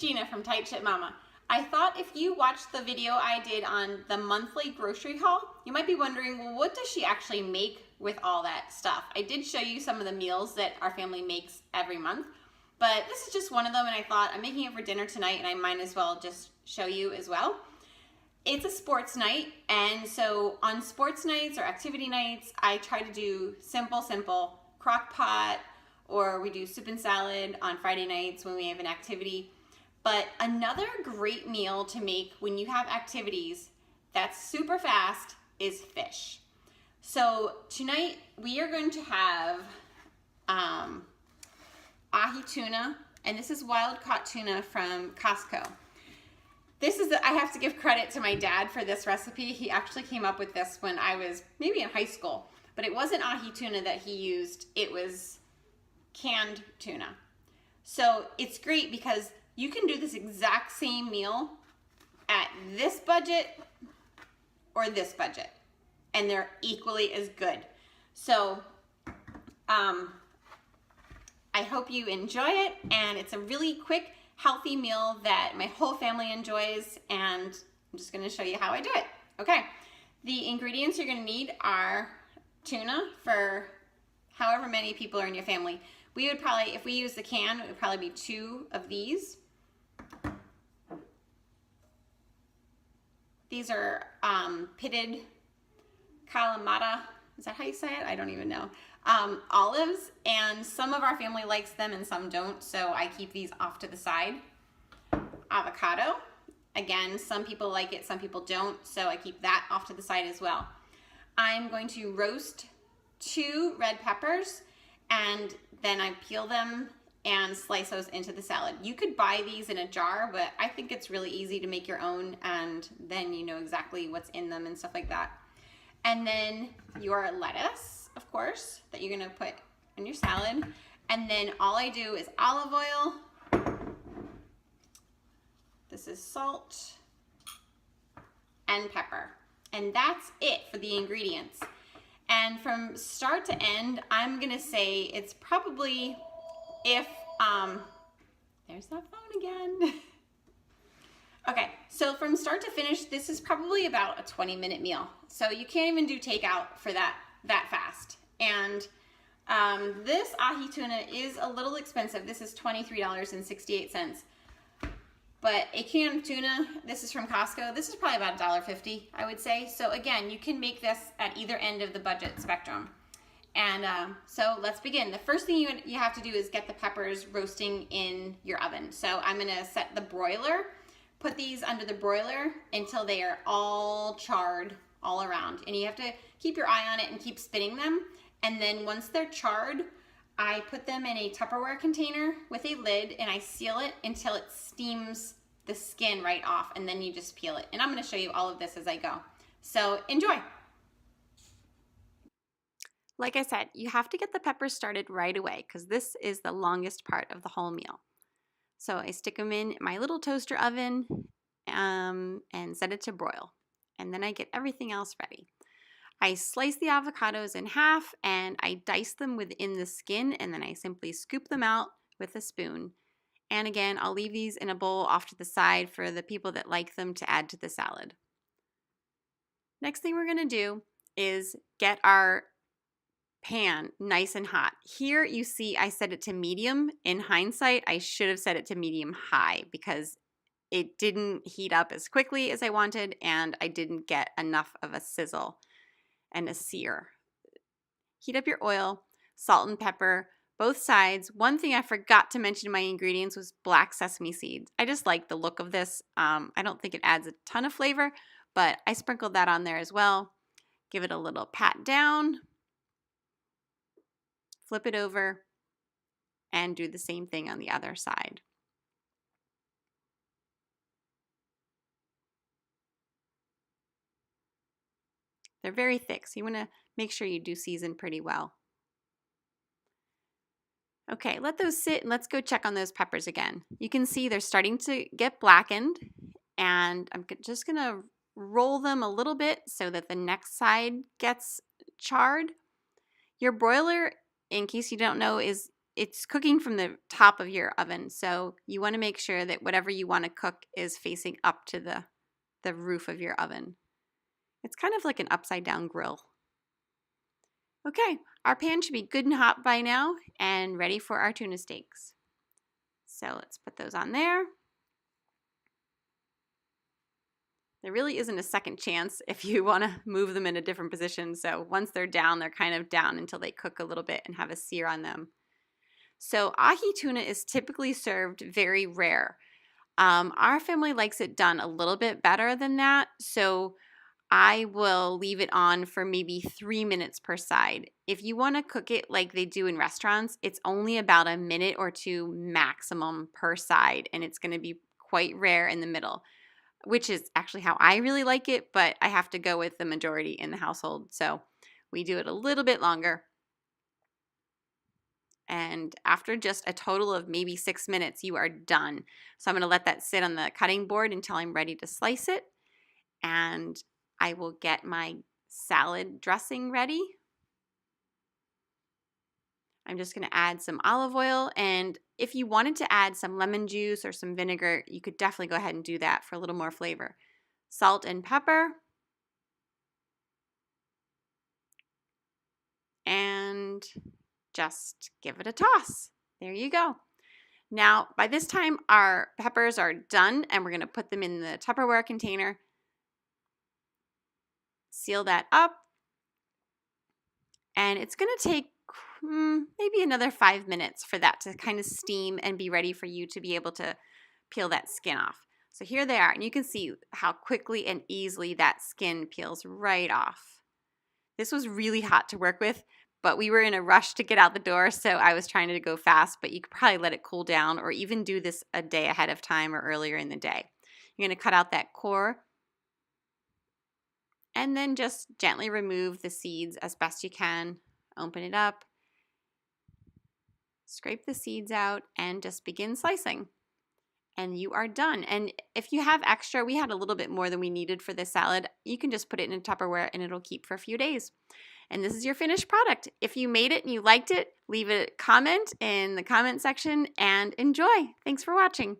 Gina from Tight Ship Mama. I thought if you watched the video I did on the monthly grocery haul, you might be wondering, well, what does she actually make with all that stuff? I did show you some of the meals that our family makes every month, but this is just one of them, and I thought I'm making it for dinner tonight, and I might as well just show you as well. It's a sports night, and so on sports nights or activity nights, I try to do simple crock pot, or we do soup and salad on Friday nights when we have an activity. But another great meal to make when you have activities that's super fast is fish. So tonight we are going to have ahi tuna, and this is wild caught tuna from Costco. I have to give credit to my dad for this recipe. He actually came up with this when I was maybe in high school, but it wasn't ahi tuna that he used, it was canned tuna. So it's great because you can do this exact same meal at this budget or this budget, and they're equally as good. So I hope you enjoy it, and it's a really quick, healthy meal that my whole family enjoys, and I'm just going to show you how I do it. Okay, the ingredients you're going to need are tuna for however many people are in your family. We would probably, if we use the can, it would probably be 2 of these. These are pitted Kalamata, is that how you say it? I don't even know. Olives, and some of our family likes them and some don't, so I keep these off to the side. Avocado, again, some people like it, some people don't, so I keep that off to the side as well. I'm going to roast 2 red peppers, and then I peel them and slice those into the salad. You could buy these in a jar, but I think it's really easy to make your own, and then you know exactly what's in them and stuff like that. And then your lettuce, of course, that you're gonna put in your salad. And then all I do is olive oil. This is salt and pepper. And that's it for the ingredients. And from start to end, I'm gonna say it's probably, if, there's that phone again. Okay, so from start to finish, this is probably about a 20-minute meal. So you can't even do takeout for that fast. And this ahi tuna is a little expensive. This is $23.68. But a can of tuna, this is from Costco, this is probably about $1.50, I would say. So again, you can make this at either end of the budget spectrum. And so let's begin. The first thing you have to do is get the peppers roasting in your oven. So I'm gonna set the broiler, put these under the broiler until they are all charred all around. And you have to keep your eye on it and keep spinning them. And then once they're charred, I put them in a Tupperware container with a lid, and I seal it until it steams the skin right off, and then you just peel it. And I'm gonna show you all of this as I go. So enjoy. Like I said, you have to get the peppers started right away because this is the longest part of the whole meal. So I stick them in my little toaster oven and set it to broil. And then I get everything else ready. I slice the avocados in half and I dice them within the skin, and then I simply scoop them out with a spoon. And again, I'll leave these in a bowl off to the side for the people that like them to add to the salad. Next thing we're going to do is get our pan nice and hot. Here you see I set it to medium. In hindsight, I should have set it to medium high because it didn't heat up as quickly as I wanted, and I didn't get enough of a sizzle and a sear. Heat up your oil, salt and pepper, both sides. One thing I forgot to mention in my ingredients was black sesame seeds. I just like the look of this. I don't think it adds a ton of flavor, but I sprinkled that on there as well. Give it a little pat down, flip it over, and do the same thing on the other side. They're very thick, so you want to make sure you do season pretty well. Okay, let those sit and let's go check on those peppers again. You can see they're starting to get blackened, and I'm just going to roll them a little bit so that the next side gets charred. Your broiler, in case you don't know, is it's cooking from the top of your oven. So you want to make sure that whatever you want to cook is facing up to the roof of your oven. It's kind of like an upside down grill. Okay, our pan should be good and hot by now and ready for our tuna steaks. So let's put those on there. There really isn't a second chance if you want to move them in a different position. So once they're down, they're kind of down until they cook a little bit and have a sear on them. So ahi tuna is typically served very rare. Our family likes it done a little bit better than that. So I will leave it on for maybe 3 minutes per side. If you want to cook it like they do in restaurants, it's only about a minute or two maximum per side, and it's going to be quite rare in the middle, which is actually how I really like it, but I have to go with the majority in the household, so we do it a little bit longer. And after just a total of maybe 6 minutes, you are done. So I'm going to let that sit on the cutting board until I'm ready to slice it, and I will get my salad dressing ready. I'm just going to add some olive oil, and if you wanted to add some lemon juice or some vinegar, you could definitely go ahead and do that for a little more flavor. Salt and pepper, and just give it a toss. There you go. Now, by this time, our peppers are done, and we're going to put them in the Tupperware container. Seal that up, and it's going to take maybe another 5 minutes for that to kind of steam and be ready for you to be able to peel that skin off. So here they are, and you can see how quickly and easily that skin peels right off. This was really hot to work with, but we were in a rush to get out the door, so I was trying to go fast, but you could probably let it cool down or even do this a day ahead of time or earlier in the day. You're going to cut out that core and then just gently remove the seeds as best you can. Open it up, scrape the seeds out, and just begin slicing. And you are done. And if you have extra, we had a little bit more than we needed for this salad, you can just put it in a Tupperware and it'll keep for a few days. And this is your finished product. If you made it and you liked it, leave a comment in the comment section and enjoy. Thanks for watching.